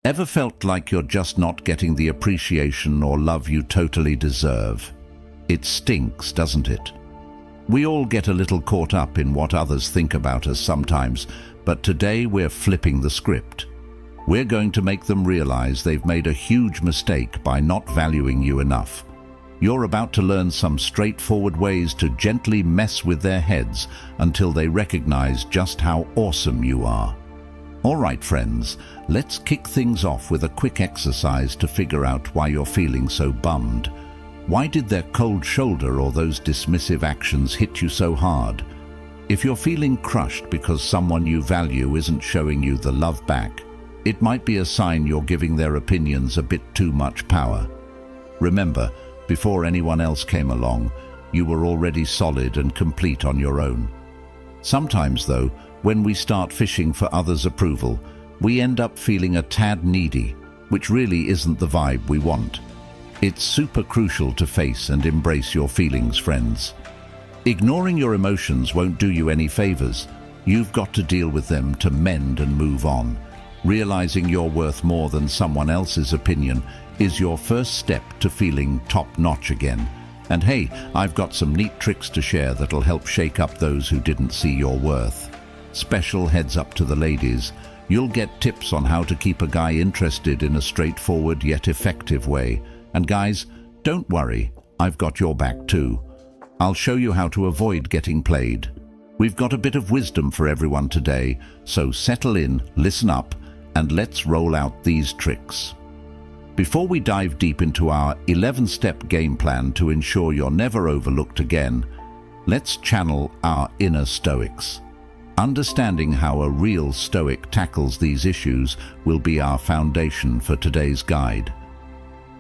Ever felt like you're just not getting the appreciation or love you totally deserve? It stinks, doesn't it? We all get a little caught up in what others think about us sometimes, but today we're flipping the script. We're going to make them realize they've made a huge mistake by not valuing you enough. You're about to learn some straightforward ways to gently mess with their heads until they recognize just how awesome you are. All right, friends, let's kick things off with a quick exercise to figure out why you're feeling so bummed. Why did their cold shoulder or those dismissive actions hit you so hard? If you're feeling crushed because someone you value isn't showing you the love back, it might be a sign you're giving their opinions a bit too much power. Remember, before anyone else came along, you were already solid and complete on your own. Sometimes, though, when we start fishing for others' approval, we end up feeling a tad needy, which really isn't the vibe we want. It's super crucial to face and embrace your feelings, friends. Ignoring your emotions won't do you any favors. You've got to deal with them to mend and move on. Realizing you're worth more than someone else's opinion is your first step to feeling top-notch again. And hey, I've got some neat tricks to share that'll help shake up those who didn't see your worth. Special heads up to the ladies. You'll get tips on how to keep a guy interested in a straightforward yet effective way. And guys, don't worry, I've got your back too. I'll show you how to avoid getting played. We've got a bit of wisdom for everyone today, so settle in, listen up, and let's roll out these tricks. Before we dive deep into our 11-step game plan to ensure you're never overlooked again, let's channel our inner Stoics. Understanding how a real Stoic tackles these issues will be our foundation for today's guide.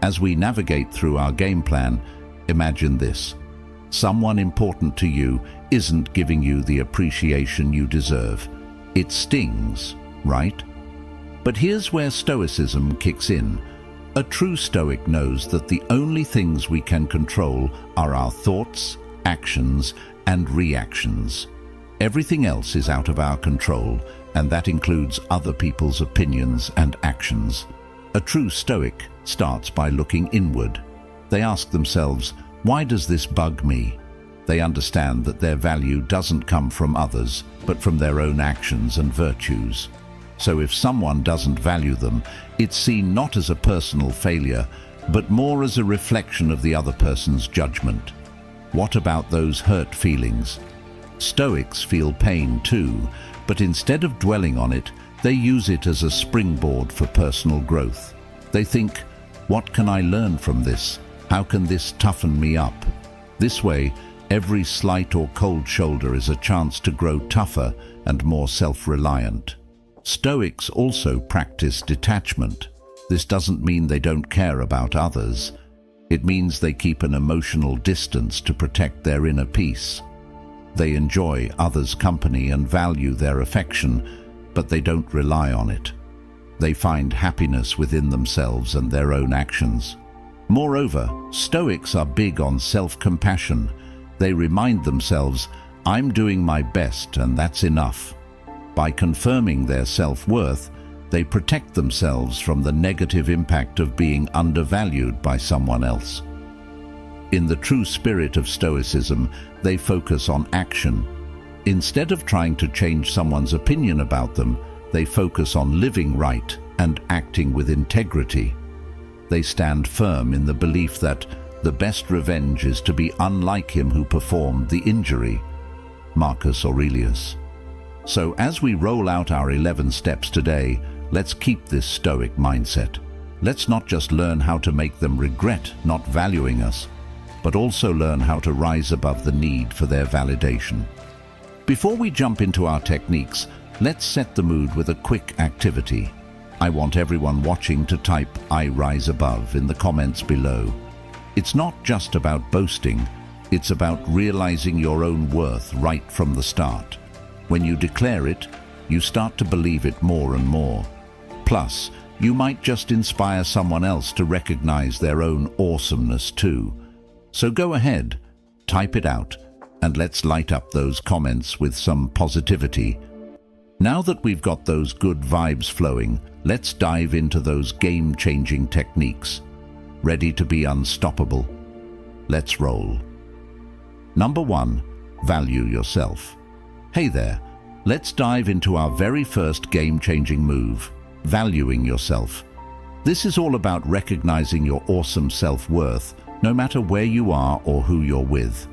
As we navigate through our game plan, imagine this. Someone important to you isn't giving you the appreciation you deserve. It stings, right? But here's where Stoicism kicks in. A true Stoic knows that the only things we can control are our thoughts, actions, and reactions. Everything else is out of our control, and that includes other people's opinions and actions. A true Stoic starts by looking inward. They ask themselves, why does this bug me? They understand that their value doesn't come from others, but from their own actions and virtues. So if someone doesn't value them, it's seen not as a personal failure, but more as a reflection of the other person's judgment. What about those hurt feelings? Stoics feel pain too, but instead of dwelling on it, they use it as a springboard for personal growth. They think, what can I learn from this? How can this toughen me up? This way, every slight or cold shoulder is a chance to grow tougher and more self-reliant. Stoics also practice detachment. This doesn't mean they don't care about others. It means they keep an emotional distance to protect their inner peace. They enjoy others' company and value their affection, but they don't rely on it. They find happiness within themselves and their own actions. Moreover, Stoics are big on self-compassion. They remind themselves, I'm doing my best and that's enough. By confirming their self-worth, they protect themselves from the negative impact of being undervalued by someone else. In the true spirit of Stoicism, they focus on action. Instead of trying to change someone's opinion about them, they focus on living right and acting with integrity. They stand firm in the belief that the best revenge is to be unlike him who performed the injury. Marcus Aurelius. So as we roll out our 11 steps today, let's keep this Stoic mindset. Let's not just learn how to make them regret not valuing us, but also learn how to rise above the need for their validation. Before we jump into our techniques, let's set the mood with a quick activity. I want everyone watching to type "I rise above" in the comments below. It's not just about boasting, it's about realizing your own worth right from the start. When you declare it, you start to believe it more and more. Plus, you might just inspire someone else to recognize their own awesomeness too. So go ahead, type it out, and let's light up those comments with some positivity. Now that we've got those good vibes flowing, let's dive into those game-changing techniques. Ready to be unstoppable? Let's roll. Number 1, value yourself. Hey there, let's dive into our very first game-changing move, valuing yourself. This is all about recognizing your awesome self-worth, no matter where you are or who you're with.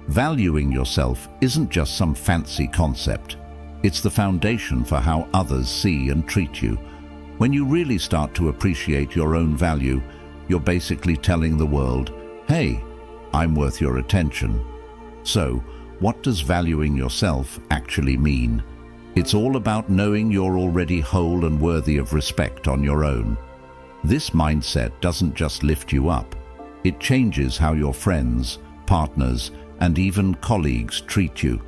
Valuing yourself isn't just some fancy concept. It's the foundation for how others see and treat you. When you really start to appreciate your own value, you're basically telling the world, hey, I'm worth your attention. So, what does valuing yourself actually mean? It's all about knowing you're already whole and worthy of respect on your own. This mindset doesn't just lift you up. It changes how your friends, partners, and even colleagues treat you.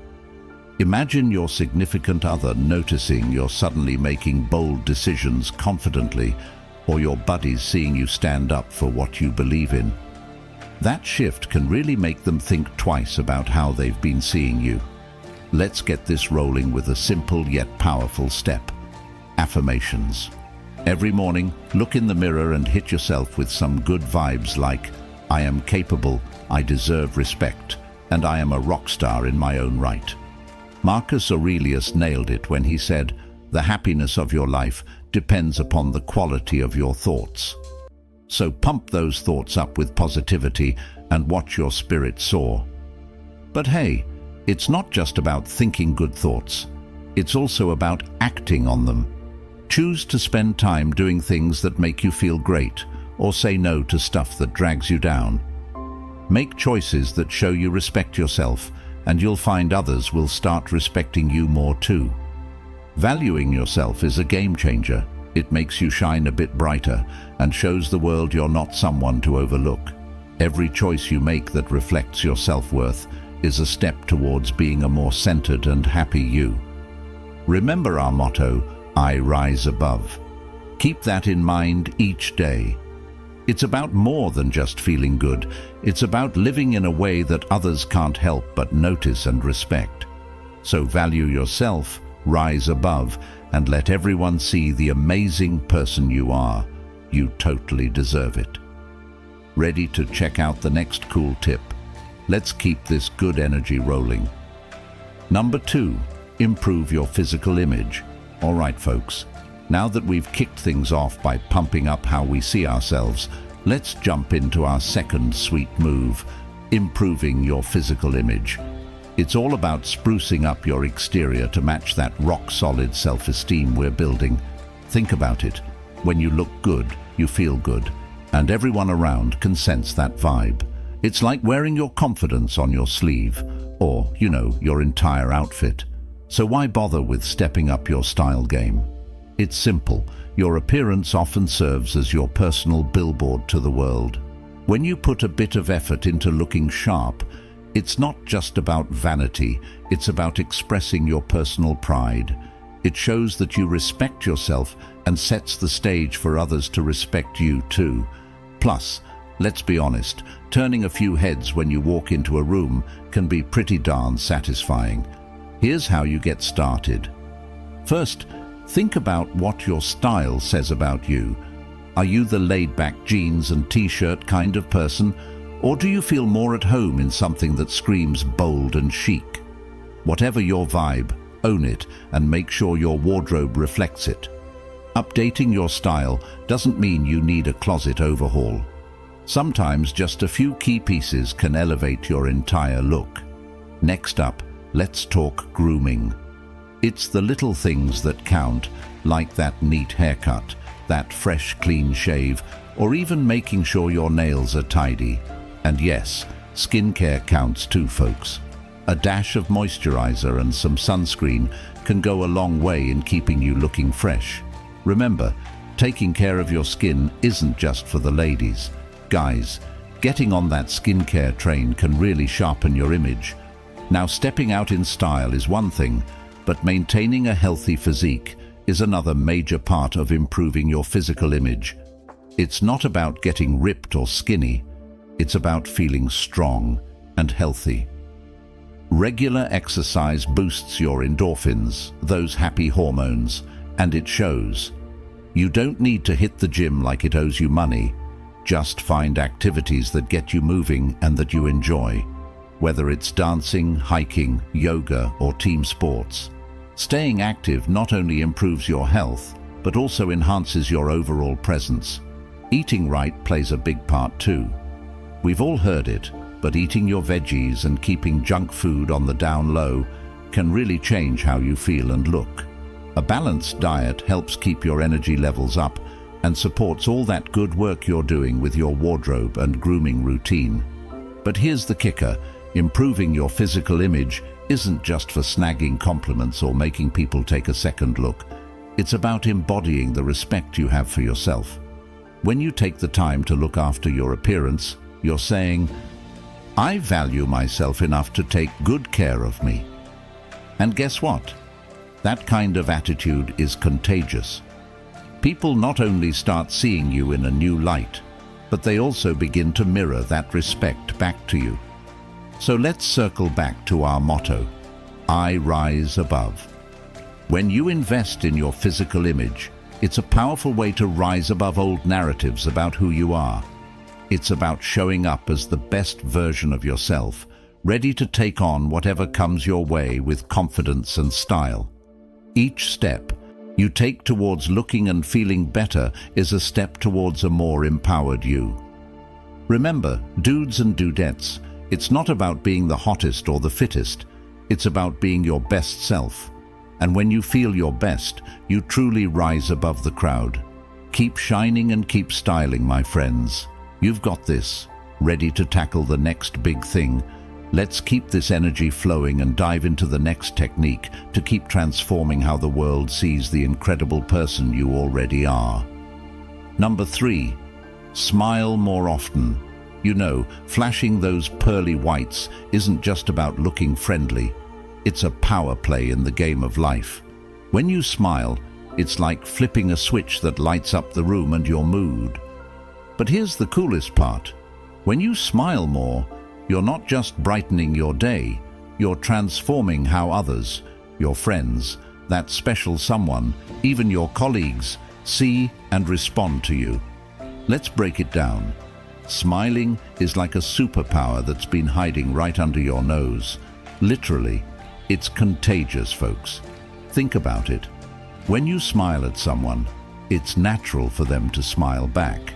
Imagine your significant other noticing you're suddenly making bold decisions confidently, or your buddies seeing you stand up for what you believe in. That shift can really make them think twice about how they've been seeing you. Let's get this rolling with a simple yet powerful step. Affirmations. Every morning, look in the mirror and hit yourself with some good vibes like, I am capable, I deserve respect, and I am a rock star in my own right. Marcus Aurelius nailed it when he said, the happiness of your life depends upon the quality of your thoughts. So pump those thoughts up with positivity and watch your spirit soar. But hey, it's not just about thinking good thoughts. It's also about acting on them. Choose to spend time doing things that make you feel great, or say no to stuff that drags you down. Make choices that show you respect yourself, and you'll find others will start respecting you more too. Valuing yourself is a game changer. It makes you shine a bit brighter and shows the world you're not someone to overlook. Every choice you make that reflects your self-worth is a step towards being a more centered and happy you. Remember our motto, I rise above. Keep that in mind each day. It's about more than just feeling good. It's about living in a way that others can't help but notice and respect. So value yourself, rise above, and let everyone see the amazing person you are. You totally deserve it. Ready to check out the next cool tip? Let's keep this good energy rolling. Number 2, improve your physical image. All right, folks. Now that we've kicked things off by pumping up how we see ourselves, let's jump into our second sweet move, improving your physical image. It's all about sprucing up your exterior to match that rock-solid self-esteem we're building. Think about it. When you look good, you feel good, and everyone around can sense that vibe. It's like wearing your confidence on your sleeve, or, your entire outfit. So why bother with stepping up your style game? It's simple. Your appearance often serves as your personal billboard to the world. When you put a bit of effort into looking sharp, it's not just about vanity, it's about expressing your personal pride. It shows that you respect yourself and sets the stage for others to respect you too. Plus, let's be honest, turning a few heads when you walk into a room can be pretty darn satisfying. Here's how you get started. First, think about what your style says about you. Are you the laid-back jeans and t-shirt kind of person? Or do you feel more at home in something that screams bold and chic? Whatever your vibe, own it and make sure your wardrobe reflects it. Updating your style doesn't mean you need a closet overhaul. Sometimes just a few key pieces can elevate your entire look. Next up, let's talk grooming. It's the little things that count, like that neat haircut, that fresh, clean shave, or even making sure your nails are tidy. And yes, skincare counts too, folks. A dash of moisturizer and some sunscreen can go a long way in keeping you looking fresh. Remember, taking care of your skin isn't just for the ladies. Guys, getting on that skincare train can really sharpen your image. Now, stepping out in style is one thing, but maintaining a healthy physique is another major part of improving your physical image. It's not about getting ripped or skinny. It's about feeling strong and healthy. Regular exercise boosts your endorphins, those happy hormones, and it shows. You don't need to hit the gym like it owes you money. Just find activities that get you moving and that you enjoy, whether it's dancing, hiking, yoga, or team sports. Staying active not only improves your health, but also enhances your overall presence. Eating right plays a big part too. We've all heard it, but eating your veggies and keeping junk food on the down low can really change how you feel and look. A balanced diet helps keep your energy levels up and supports all that good work you're doing with your wardrobe and grooming routine. But here's the kicker: improving your physical image isn't just for snagging compliments or making people take a second look. It's about embodying the respect you have for yourself. When you take the time to look after your appearance, you're saying, "I value myself enough to take good care of me." And guess what? That kind of attitude is contagious. People not only start seeing you in a new light, but they also begin to mirror that respect back to you. So let's circle back to our motto, I rise above. When you invest in your physical image, it's a powerful way to rise above old narratives about who you are. It's about showing up as the best version of yourself, ready to take on whatever comes your way with confidence and style. Each step you take towards looking and feeling better is a step towards a more empowered you. Remember, dudes and dudettes, it's not about being the hottest or the fittest. It's about being your best self. And when you feel your best, you truly rise above the crowd. Keep shining and keep styling, my friends. You've got this. Ready to tackle the next big thing? Let's keep this energy flowing and dive into the next technique to keep transforming how the world sees the incredible person you already are. Number 3, smile more often. You know, flashing those pearly whites isn't just about looking friendly. It's a power play in the game of life. When you smile, it's like flipping a switch that lights up the room and your mood. But here's the coolest part. When you smile more, you're not just brightening your day, you're transforming how others, your friends, that special someone, even your colleagues, see and respond to you. Let's break it down. Smiling is like a superpower that's been hiding right under your nose. Literally, it's contagious, folks. Think about it. When you smile at someone, it's natural for them to smile back.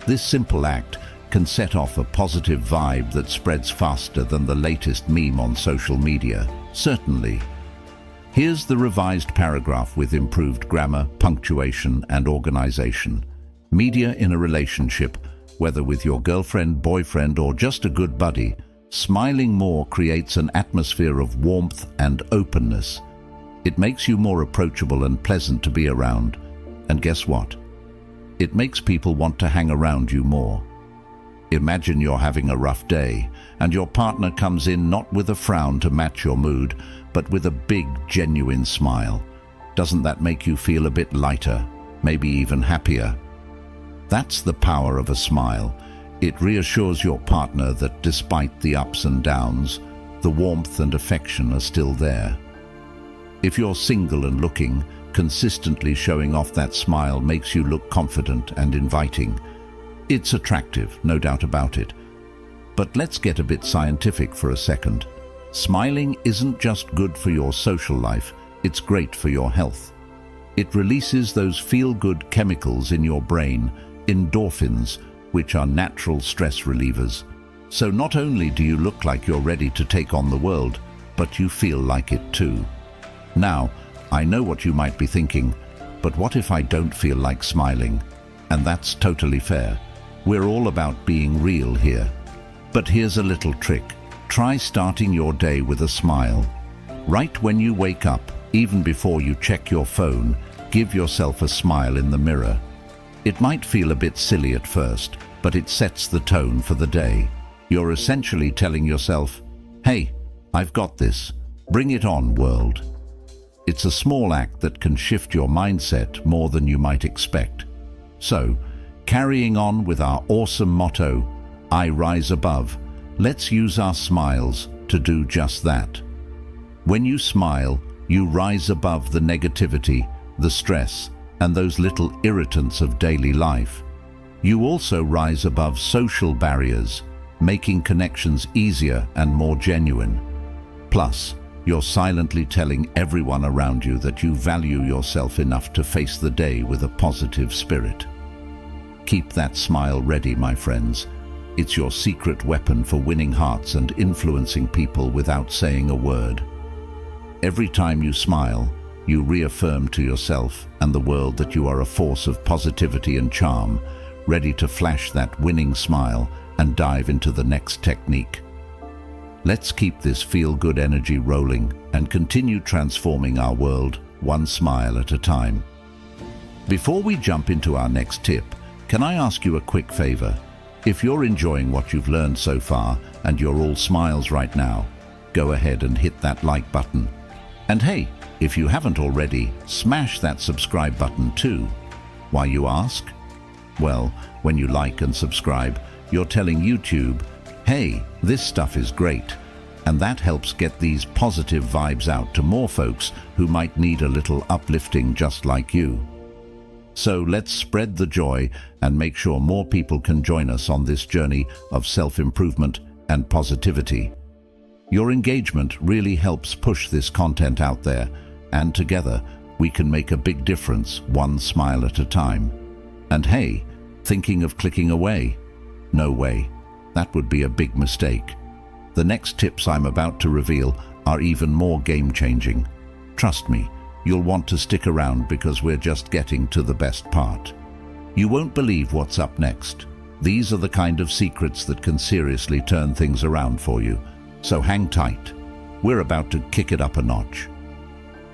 This simple act can set off a positive vibe that spreads faster than the latest meme on social media. Certainly. Here's the revised paragraph with improved grammar, punctuation, and organization. Media in a relationship, whether with your girlfriend, boyfriend, or just a good buddy, smiling more creates an atmosphere of warmth and openness. It makes you more approachable and pleasant to be around. And guess what? It makes people want to hang around you more. Imagine you're having a rough day, and your partner comes in not with a frown to match your mood, but with a big, genuine smile. Doesn't that make you feel a bit lighter, maybe even happier? That's the power of a smile. It reassures your partner that despite the ups and downs, the warmth and affection are still there. If you're single and looking, consistently showing off that smile makes you look confident and inviting. It's attractive, no doubt about it. But let's get a bit scientific for a second. Smiling isn't just good for your social life, it's great for your health. It releases those feel-good chemicals in your brain, endorphins, which are natural stress relievers. So not only do you look like you're ready to take on the world, but you feel like it too. Now, I know what you might be thinking, but what if I don't feel like smiling? And that's totally fair. We're all about being real here. But here's a little trick. Try starting your day with a smile. Right when you wake up, even before you check your phone, give yourself a smile in the mirror. It might feel a bit silly at first, but it sets the tone for the day. You're essentially telling yourself, "Hey, I've got this. Bring it on, world." It's a small act that can shift your mindset more than you might expect. So, carrying on with our awesome motto, I rise above, Let's use our smiles to do just that. When you smile, you rise above the negativity, the stress, and those little irritants of daily life. You also rise above social barriers, making connections easier and more genuine. Plus, you're silently telling everyone around you that you value yourself enough to face the day with a positive spirit. Keep that smile ready, my friends. It's your secret weapon for winning hearts and influencing people without saying a word. Every time you smile, you reaffirm to yourself and the world that you are a force of positivity and charm, ready to flash that winning smile and dive into the next technique. Let's keep this feel-good energy rolling and continue transforming our world one smile at a time. Before we jump into our next tip, can I ask you a quick favor? If you're enjoying what you've learned so far and you're all smiles right now, go ahead and hit that like button. And hey, if you haven't already, smash that subscribe button too. Why, you ask? Well, when you like and subscribe, you're telling YouTube, hey, this stuff is great. And that helps get these positive vibes out to more folks who might need a little uplifting just like you. So let's spread the joy and make sure more people can join us on this journey of self-improvement and positivity. Your engagement really helps push this content out there, and together we can make a big difference one smile at a time. And hey, thinking of clicking away? No way. That would be a big mistake. The next tips I'm about to reveal are even more game-changing. Trust me, you'll want to stick around because we're just getting to the best part. You won't believe what's up next. These are the kind of secrets that can seriously turn things around for you. So hang tight. We're about to kick it up a notch.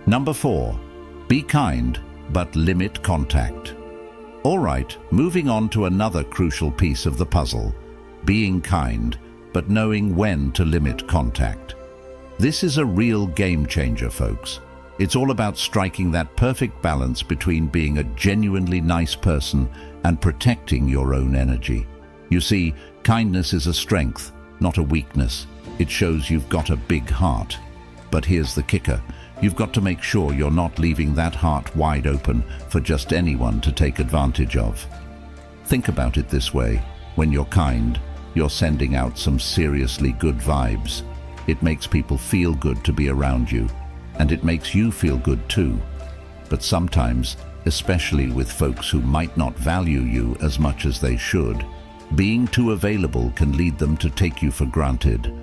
Number 4, be kind, but limit contact. All right, moving on to another crucial piece of the puzzle, being kind, but knowing when to limit contact. This is a real game changer, folks. It's all about striking that perfect balance between being a genuinely nice person and protecting your own energy. You see, kindness is a strength, not a weakness. It shows you've got a big heart. But here's the kicker. You've got to make sure you're not leaving that heart wide open for just anyone to take advantage of. Think about it this way. When you're kind, you're sending out some seriously good vibes. It makes people feel good to be around you, and it makes you feel good too. But sometimes, especially with folks who might not value you as much as they should, being too available can lead them to take you for granted.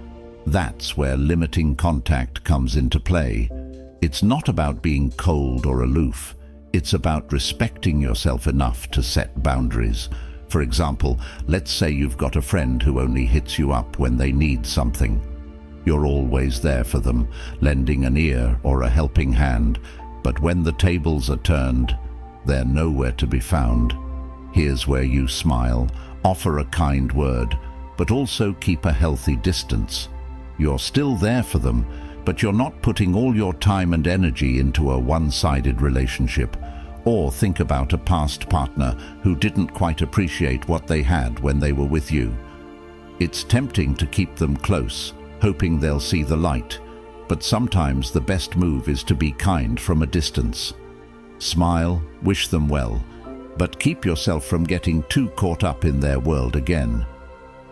That's where limiting contact comes into play. It's not about being cold or aloof. It's about respecting yourself enough to set boundaries. For example, let's say you've got a friend who only hits you up when they need something. You're always there for them, lending an ear or a helping hand, but when the tables are turned, they're nowhere to be found. Here's where you smile, offer a kind word, but also keep a healthy distance. You're still there for them, but you're not putting all your time and energy into a one-sided relationship. Or think about a past partner who didn't quite appreciate what they had when they were with you. It's tempting to keep them close, hoping they'll see the light, but sometimes the best move is to be kind from a distance. Smile, wish them well, but keep yourself from getting too caught up in their world again.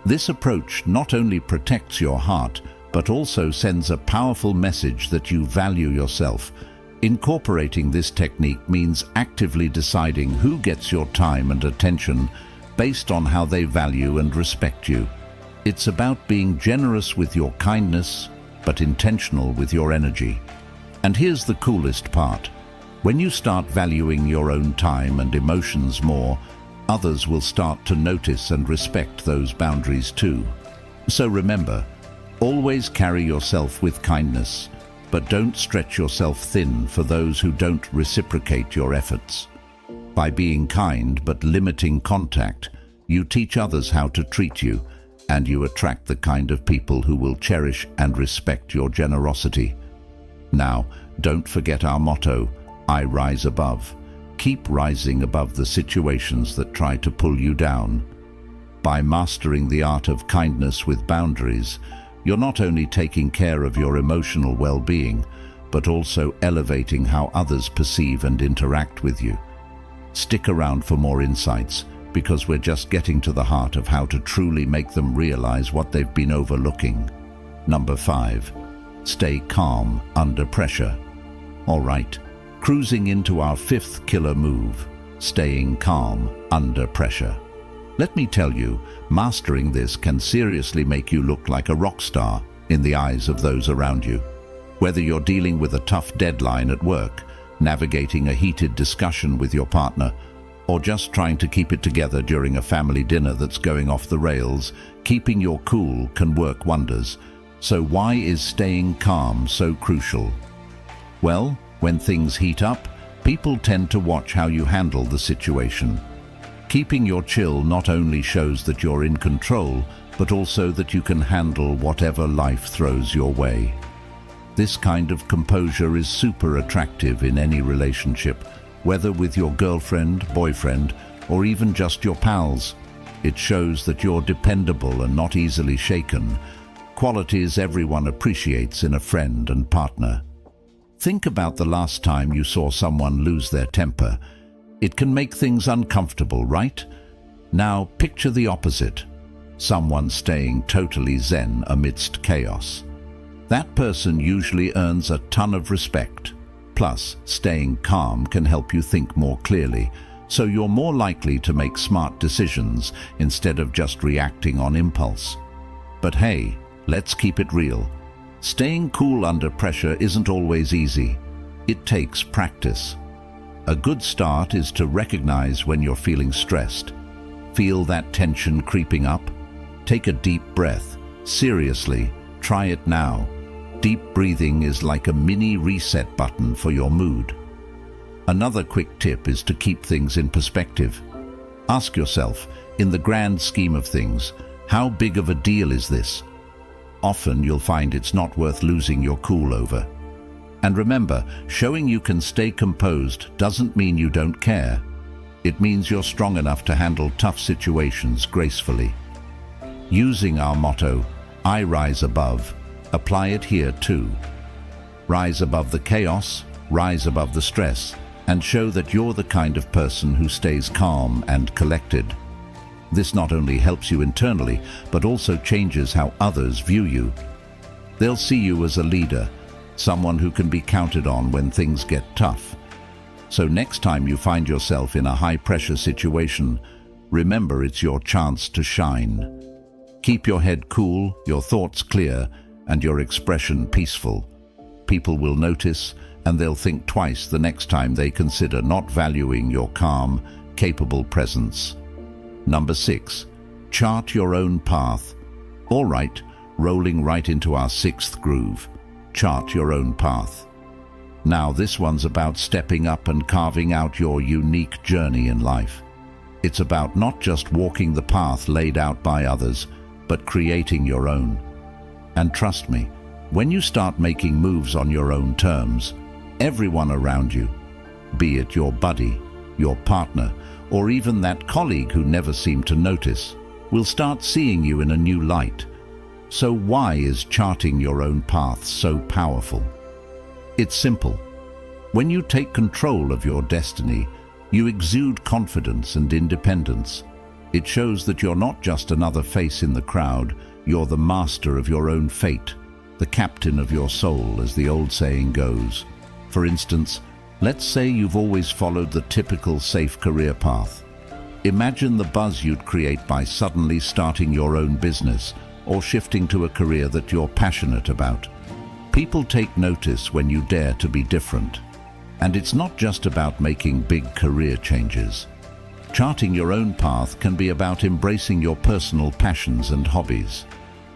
This approach not only protects your heart, but also sends a powerful message that you value yourself. Incorporating this technique means actively deciding who gets your time and attention based on how they value and respect you. It's about being generous with your kindness, but intentional with your energy. And here's the coolest part. When you start valuing your own time and emotions more, others will start to notice and respect those boundaries too. So remember, always carry yourself with kindness, but don't stretch yourself thin for those who don't reciprocate your efforts. By being kind but limiting contact, you teach others how to treat you, and you attract the kind of people who will cherish and respect your generosity. Now, don't forget our motto, I rise above. Keep rising above the situations that try to pull you down. By mastering the art of kindness with boundaries, you're not only taking care of your emotional well-being, but also elevating how others perceive and interact with you. Stick around for more insights, because we're just getting to the heart of how to truly make them realize what they've been overlooking. Number 5. Stay calm under pressure. All right, cruising into our 5th killer move, staying calm under pressure. Let me tell you, mastering this can seriously make you look like a rock star in the eyes of those around you. Whether you're dealing with a tough deadline at work, navigating a heated discussion with your partner, or just trying to keep it together during a family dinner that's going off the rails, keeping your cool can work wonders. So why is staying calm so crucial? Well, when things heat up, people tend to watch how you handle the situation. Keeping your chill not only shows that you're in control, but also that you can handle whatever life throws your way. This kind of composure is super attractive in any relationship, whether with your girlfriend, boyfriend, or even just your pals. It shows that you're dependable and not easily shaken, qualities everyone appreciates in a friend and partner. Think about the last time you saw someone lose their temper. It can make things uncomfortable, right? Now picture the opposite. Someone staying totally zen amidst chaos. That person usually earns a ton of respect. Plus, staying calm can help you think more clearly, so you're more likely to make smart decisions instead of just reacting on impulse. But hey, let's keep it real. Staying cool under pressure isn't always easy. It takes practice. A good start is to recognize when you're feeling stressed. Feel that tension creeping up? Take a deep breath. Seriously, try it now. Deep breathing is like a mini reset button for your mood. Another quick tip is to keep things in perspective. Ask yourself, in the grand scheme of things, how big of a deal is this? Often you'll find it's not worth losing your cool over. And remember, showing you can stay composed doesn't mean you don't care. It means you're strong enough to handle tough situations gracefully. Using our motto, I rise above, apply it here too. Rise above the chaos, rise above the stress, and show that you're the kind of person who stays calm and collected. This not only helps you internally, but also changes how others view you. They'll see you as a leader, someone who can be counted on when things get tough. So next time you find yourself in a high-pressure situation, remember it's your chance to shine. Keep your head cool, your thoughts clear, and your expression peaceful. People will notice, and they'll think twice the next time they consider not valuing your calm, capable presence. Number 6. Chart your own path. All right, rolling right into our 6th groove. Chart your own path. Now this one's about stepping up and carving out your unique journey in life. It's about not just walking the path laid out by others, but creating your own. And trust me, when you start making moves on your own terms, everyone around you, be it your buddy, your partner, or even that colleague who never seemed to notice, will start seeing you in a new light. So why is charting your own path so powerful? It's simple. When you take control of your destiny, you exude confidence and independence. It shows that you're not just another face in the crowd, you're the master of your own fate, the captain of your soul, as the old saying goes. For instance, let's say you've always followed the typical safe career path. Imagine the buzz you'd create by suddenly starting your own business or shifting to a career that you're passionate about. People take notice when you dare to be different. And it's not just about making big career changes. Charting your own path can be about embracing your personal passions and hobbies.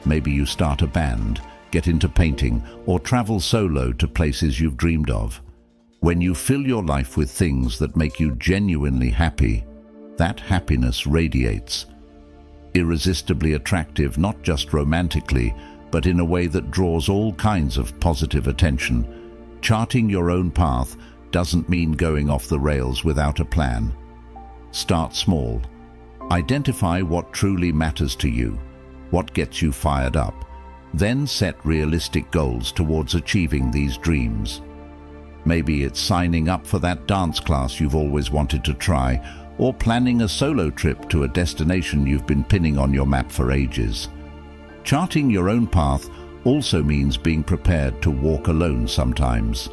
Maybe you start a band, get into painting, or travel solo to places you've dreamed of. When you fill your life with things that make you genuinely happy, that happiness radiates. Irresistibly attractive, not just romantically, but in a way that draws all kinds of positive attention. Charting your own path doesn't mean going off the rails without a plan. Start small. Identify what truly matters to you, what gets you fired up. Then set realistic goals towards achieving these dreams. Maybe it's signing up for that dance class you've always wanted to try, or planning a solo trip to a destination you've been pinning on your map for ages. Charting your own path also means being prepared to walk alone sometimes.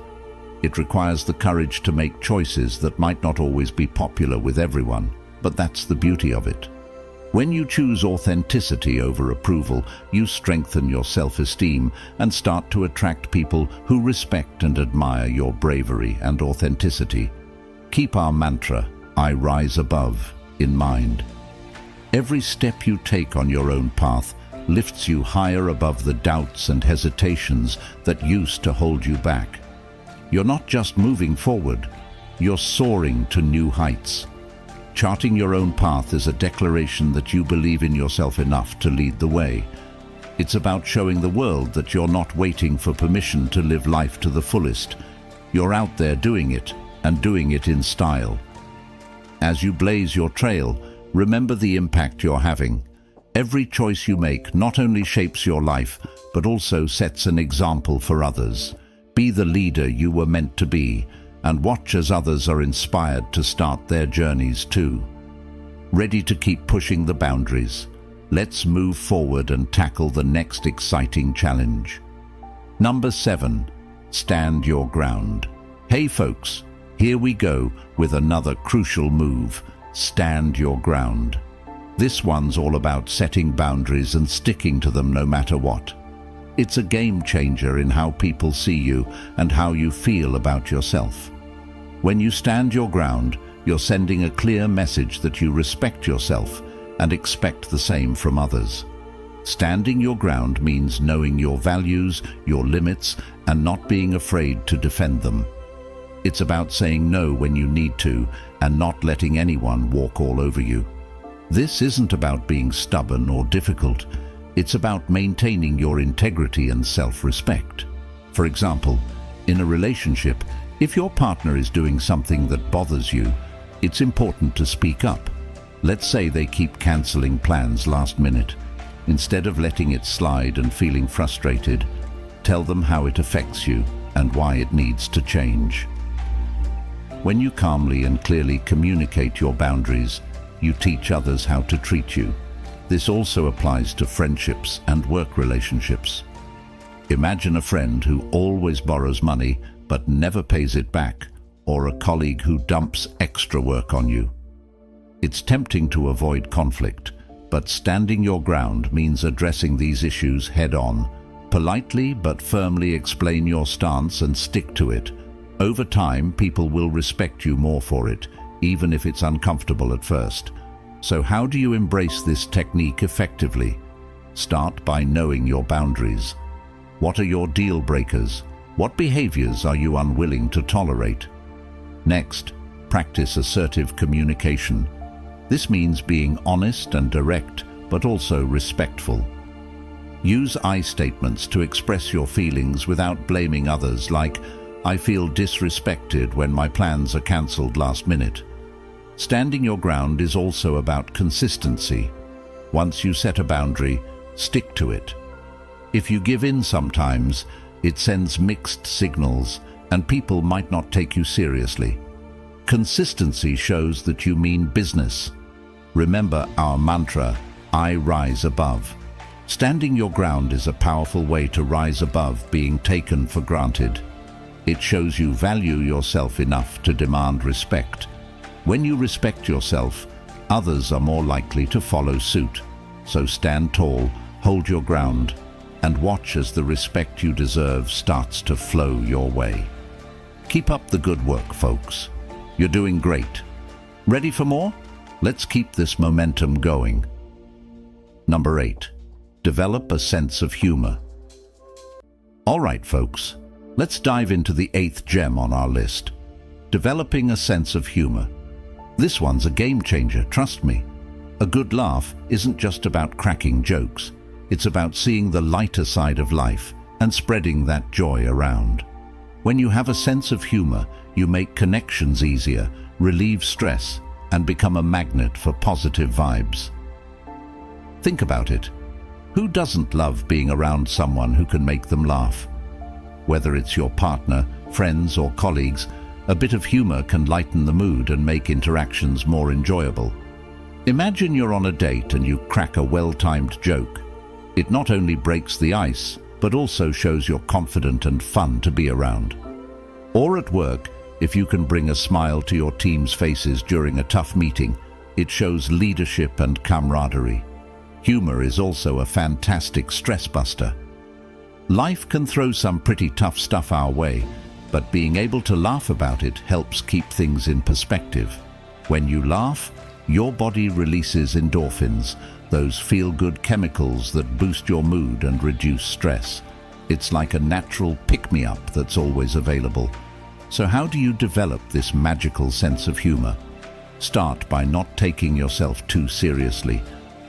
It requires the courage to make choices that might not always be popular with everyone, but that's the beauty of it. When you choose authenticity over approval, you strengthen your self-esteem and start to attract people who respect and admire your bravery and authenticity. Keep our mantra, "I rise above," in mind. Every step you take on your own path lifts you higher above the doubts and hesitations that used to hold you back. You're not just moving forward, you're soaring to new heights. Charting your own path is a declaration that you believe in yourself enough to lead the way. It's about showing the world that you're not waiting for permission to live life to the fullest. You're out there doing it, and doing it in style. As you blaze your trail, remember the impact you're having. Every choice you make not only shapes your life, but also sets an example for others. Be the leader you were meant to be, and watch as others are inspired to start their journeys too. Ready to keep pushing the boundaries? Let's move forward and tackle the next exciting challenge. Number 7, stand your ground. Hey folks, here we go with another crucial move, stand your ground. This one's all about setting boundaries and sticking to them no matter what. It's a game changer in how people see you and how you feel about yourself. When you stand your ground, you're sending a clear message that you respect yourself and expect the same from others. Standing your ground means knowing your values, your limits, and not being afraid to defend them. It's about saying no when you need to and not letting anyone walk all over you. This isn't about being stubborn or difficult. It's about maintaining your integrity and self-respect. For example, in a relationship, if your partner is doing something that bothers you, it's important to speak up. Let's say they keep canceling plans last minute. Instead of letting it slide and feeling frustrated, tell them how it affects you and why it needs to change. When you calmly and clearly communicate your boundaries, you teach others how to treat you. This also applies to friendships and work relationships. Imagine a friend who always borrows money but never pays it back, or a colleague who dumps extra work on you. It's tempting to avoid conflict, but standing your ground means addressing these issues head-on. Politely but firmly explain your stance and stick to it. Over time, people will respect you more for it, even if it's uncomfortable at first. So how do you embrace this technique effectively? Start by knowing your boundaries. What are your deal breakers? What behaviors are you unwilling to tolerate? Next, practice assertive communication. This means being honest and direct, but also respectful. Use I statements to express your feelings without blaming others, like, "I feel disrespected when my plans are cancelled last minute." Standing your ground is also about consistency. Once you set a boundary, stick to it. If you give in sometimes, it sends mixed signals, and people might not take you seriously. Consistency shows that you mean business. Remember our mantra, "I rise above." Standing your ground is a powerful way to rise above being taken for granted. It shows you value yourself enough to demand respect. When you respect yourself, others are more likely to follow suit. So stand tall, hold your ground, and watch as the respect you deserve starts to flow your way. Keep up the good work, folks. You're doing great. Ready for more? Let's keep this momentum going. Number 8, develop a sense of humor. All right, folks, let's dive into the 8th gem on our list, developing a sense of humor. This one's a game changer, trust me. A good laugh isn't just about cracking jokes. It's about seeing the lighter side of life and spreading that joy around. When you have a sense of humor, you make connections easier, relieve stress, and become a magnet for positive vibes. Think about it. Who doesn't love being around someone who can make them laugh? Whether it's your partner, friends, or colleagues, a bit of humor can lighten the mood and make interactions more enjoyable. Imagine you're on a date and you crack a well-timed joke. It not only breaks the ice, but also shows you're confident and fun to be around. Or at work, if you can bring a smile to your team's faces during a tough meeting, it shows leadership and camaraderie. Humor is also a fantastic stress buster. Life can throw some pretty tough stuff our way, but being able to laugh about it helps keep things in perspective. When you laugh, your body releases endorphins, those feel-good chemicals that boost your mood and reduce stress. It's like a natural pick-me-up that's always available. So how do you develop this magical sense of humor? Start by not taking yourself too seriously.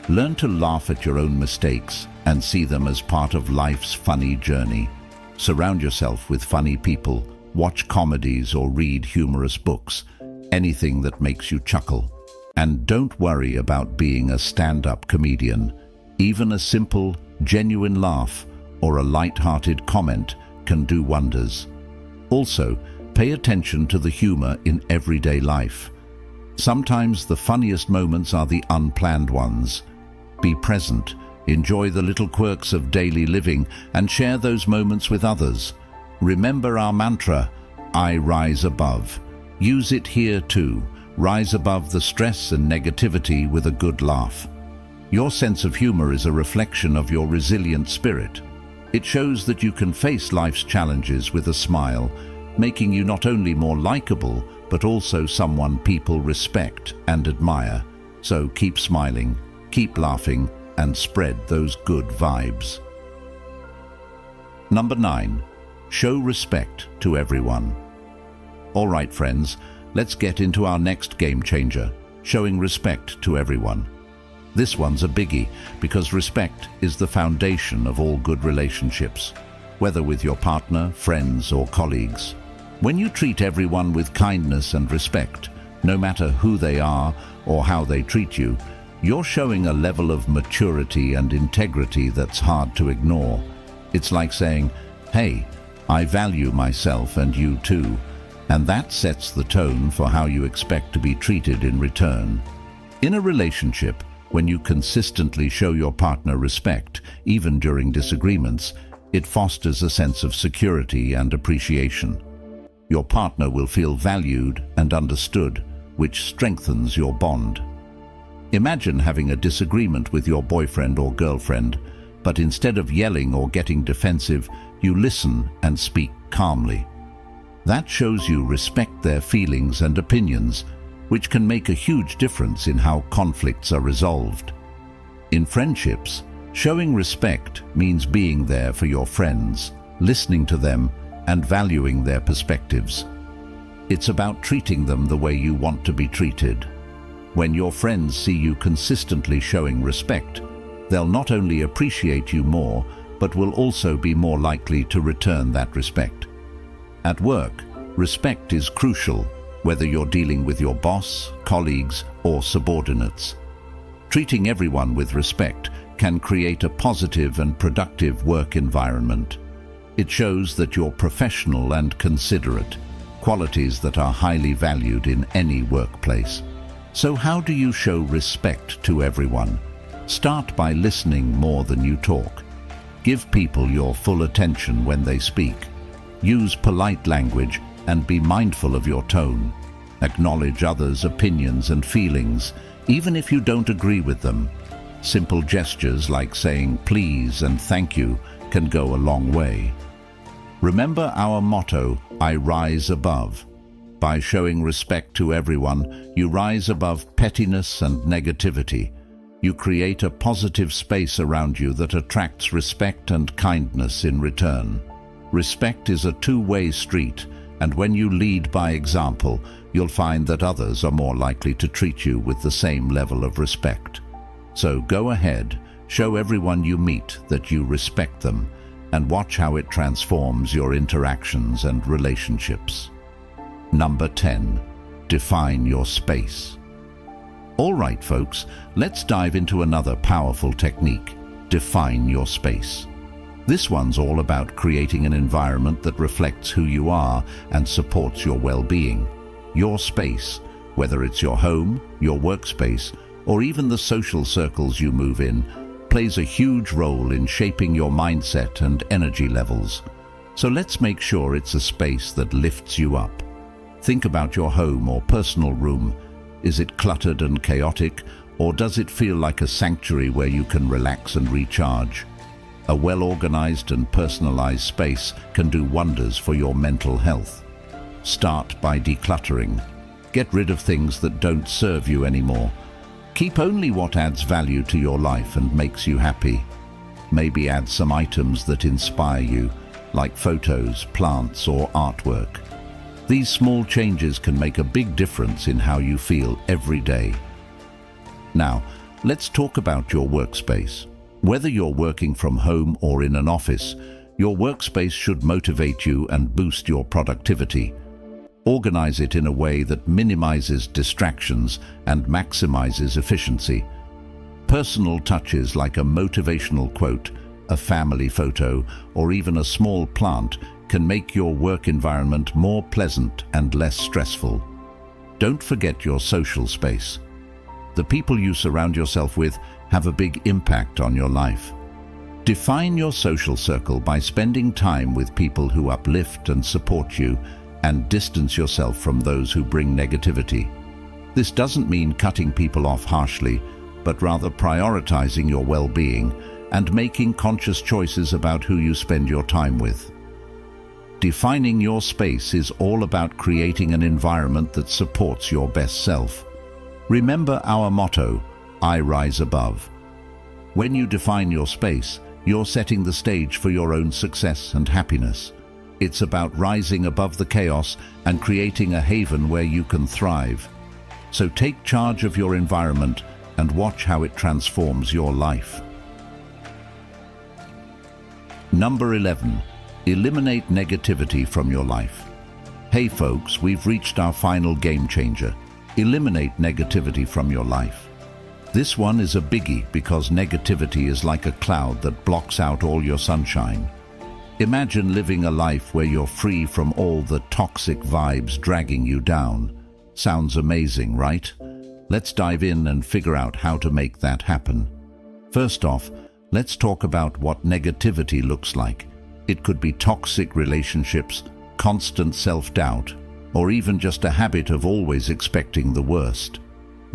Learn to laugh at your own mistakes and see them as part of life's funny journey. Surround yourself with funny people, watch comedies or read humorous books, anything that makes you chuckle. And don't worry about being a stand-up comedian. Even a simple, genuine laugh or a light-hearted comment can do wonders. Also, pay attention to the humor in everyday life. Sometimes the funniest moments are the unplanned ones. Be present, enjoy the little quirks of daily living, and share those moments with others. Remember our mantra, I rise above. Use it here too. Rise above the stress and negativity with a good laugh. Your sense of humor is a reflection of your resilient spirit. It shows that you can face life's challenges with a smile, making you not only more likable, but also someone people respect and admire. So keep smiling, keep laughing, and spread those good vibes. Number 9, show respect to everyone. All right, friends, let's get into our next game changer, showing respect to everyone. This one's a biggie because respect is the foundation of all good relationships, whether with your partner, friends, or colleagues. When you treat everyone with kindness and respect, no matter who they are or how they treat you, you're showing a level of maturity and integrity that's hard to ignore. It's like saying, hey, I value myself and you too. And that sets the tone for how you expect to be treated in return. In a relationship, when you consistently show your partner respect, even during disagreements, it fosters a sense of security and appreciation. Your partner will feel valued and understood, which strengthens your bond. Imagine having a disagreement with your boyfriend or girlfriend, but instead of yelling or getting defensive, you listen and speak calmly. That shows you respect their feelings and opinions, which can make a huge difference in how conflicts are resolved. In friendships, showing respect means being there for your friends, listening to them, and valuing their perspectives. It's about treating them the way you want to be treated. When your friends see you consistently showing respect, they'll not only appreciate you more, but will also be more likely to return that respect. At work, respect is crucial, whether you're dealing with your boss, colleagues, or subordinates. Treating everyone with respect can create a positive and productive work environment. It shows that you're professional and considerate, qualities that are highly valued in any workplace. So how do you show respect to everyone? Start by listening more than you talk. Give people your full attention when they speak. Use polite language and be mindful of your tone. Acknowledge others' opinions and feelings, even if you don't agree with them. Simple gestures like saying please and thank you can go a long way. Remember our motto, I rise above. By showing respect to everyone, you rise above pettiness and negativity. You create a positive space around you that attracts respect and kindness in return. Respect is a two-way street, and when you lead by example, you'll find that others are more likely to treat you with the same level of respect. So go ahead, show everyone you meet that you respect them, and watch how it transforms your interactions and relationships. Number 10, define your space. All right, folks, let's dive into another powerful technique: define your space. This one's all about creating an environment that reflects who you are and supports your well-being. Your space, whether it's your home, your workspace, or even the social circles you move in, plays a huge role in shaping your mindset and energy levels. So let's make sure it's a space that lifts you up. Think about your home or personal room. Is it cluttered and chaotic, or does it feel like a sanctuary where you can relax and recharge? A well-organized and personalized space can do wonders for your mental health. Start by decluttering. Get rid of things that don't serve you anymore. Keep only what adds value to your life and makes you happy. Maybe add some items that inspire you, like photos, plants, or artwork. These small changes can make a big difference in how you feel every day. Now, let's talk about your workspace. Whether you're working from home or in an office, your workspace should motivate you and boost your productivity. Organize it in a way that minimizes distractions and maximizes efficiency. Personal touches like a motivational quote, a family photo, or even a small plant can make your work environment more pleasant and less stressful. Don't forget your social space. The people you surround yourself with have a big impact on your life. Define your social circle by spending time with people who uplift and support you, and distance yourself from those who bring negativity. This doesn't mean cutting people off harshly, but rather prioritizing your well-being and making conscious choices about who you spend your time with. Defining your space is all about creating an environment that supports your best self. Remember our motto, I rise above. When you define your space, you're setting the stage for your own success and happiness. It's about rising above the chaos and creating a haven where you can thrive. So take charge of your environment and watch how it transforms your life. Number 11. Eliminate negativity from your life. Hey folks, we've reached our final game changer. Eliminate negativity from your life. This one is a biggie because negativity is like a cloud that blocks out all your sunshine. Imagine living a life where you're free from all the toxic vibes dragging you down. Sounds amazing, right? Let's dive in and figure out how to make that happen. First off, let's talk about what negativity looks like. It could be toxic relationships, constant self-doubt, or even just a habit of always expecting the worst.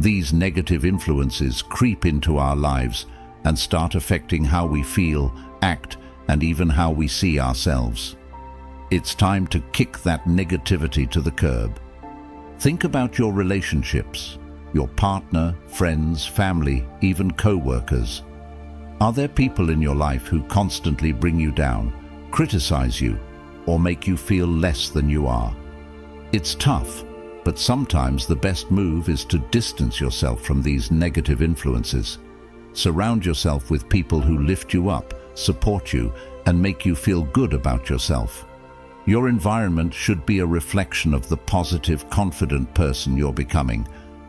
These negative influences creep into our lives and start affecting how we feel, act, and even how we see ourselves. It's time to kick that negativity to the curb. Think about your relationships, your partner, friends, family, even co-workers. Are there people in your life who constantly bring you down, criticize you, or make you feel less than you are? It's tough, but sometimes the best move is to distance yourself from these negative influences. Surround yourself with people who lift you up, support you, and make you feel good about yourself. Your environment should be a reflection of the positive, confident person you're becoming.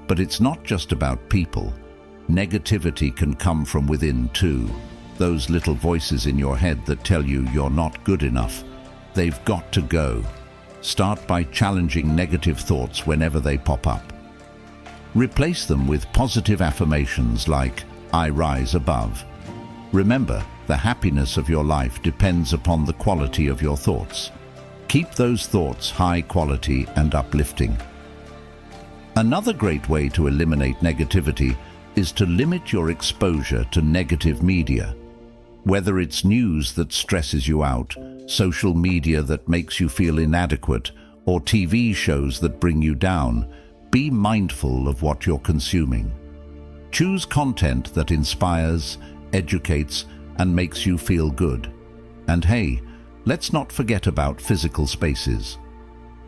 But it's not just about people. Negativity can come from within too. Those little voices in your head that tell you you're not good enough. They've got to go. Start by challenging negative thoughts whenever they pop up. Replace them with positive affirmations like, I rise above. Remember, the happiness of your life depends upon the quality of your thoughts. Keep those thoughts high quality and uplifting. Another great way to eliminate negativity is to limit your exposure to negative media. Whether it's news that stresses you out, social media that makes you feel inadequate, or TV shows that bring you down, be mindful of what you're consuming. Choose content that inspires, educates, and makes you feel good. And hey, let's not forget about physical spaces.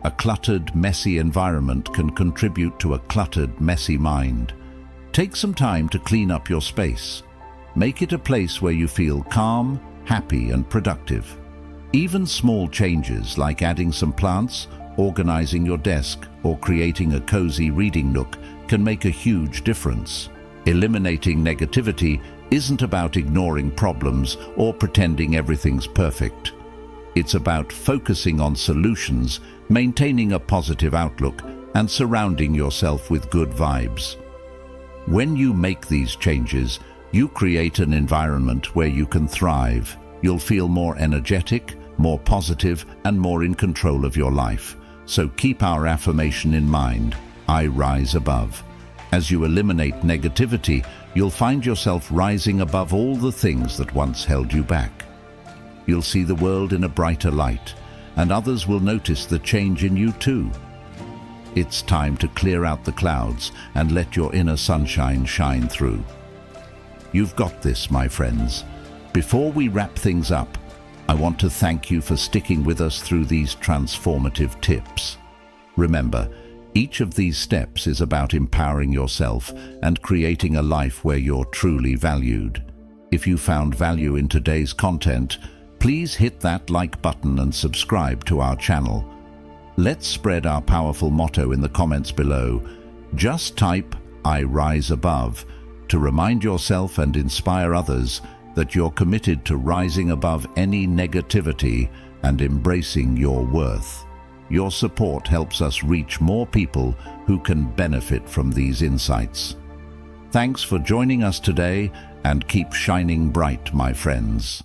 A cluttered, messy environment can contribute to a cluttered, messy mind. Take some time to clean up your space. Make it a place where you feel calm, happy, and productive. Even small changes like adding some plants organizing your desk, or creating a cozy reading nook can make a huge difference. Eliminating negativity isn't about ignoring problems or pretending everything's perfect. It's about focusing on solutions, maintaining a positive outlook, and surrounding yourself with good vibes. When you make these changes, you create an environment where you can thrive. You'll feel more energetic, more positive, and more in control of your life. So keep our affirmation in mind: I rise above. As you eliminate negativity, you'll find yourself rising above all the things that once held you back. You'll see the world in a brighter light, and others will notice the change in you too. It's time to clear out the clouds and let your inner sunshine shine through. You've got this, my friends. Before we wrap things up, I want to thank you for sticking with us through these transformative tips. Remember, each of these steps is about empowering yourself and creating a life where you're truly valued. If you found value in today's content, please hit that like button and subscribe to our channel. Let's spread our powerful motto in the comments below. Just type "I rise above" to remind yourself and inspire others that you're committed to rising above any negativity and embracing your worth. Your support helps us reach more people who can benefit from these insights. Thanks for joining us today, and keep shining bright, my friends.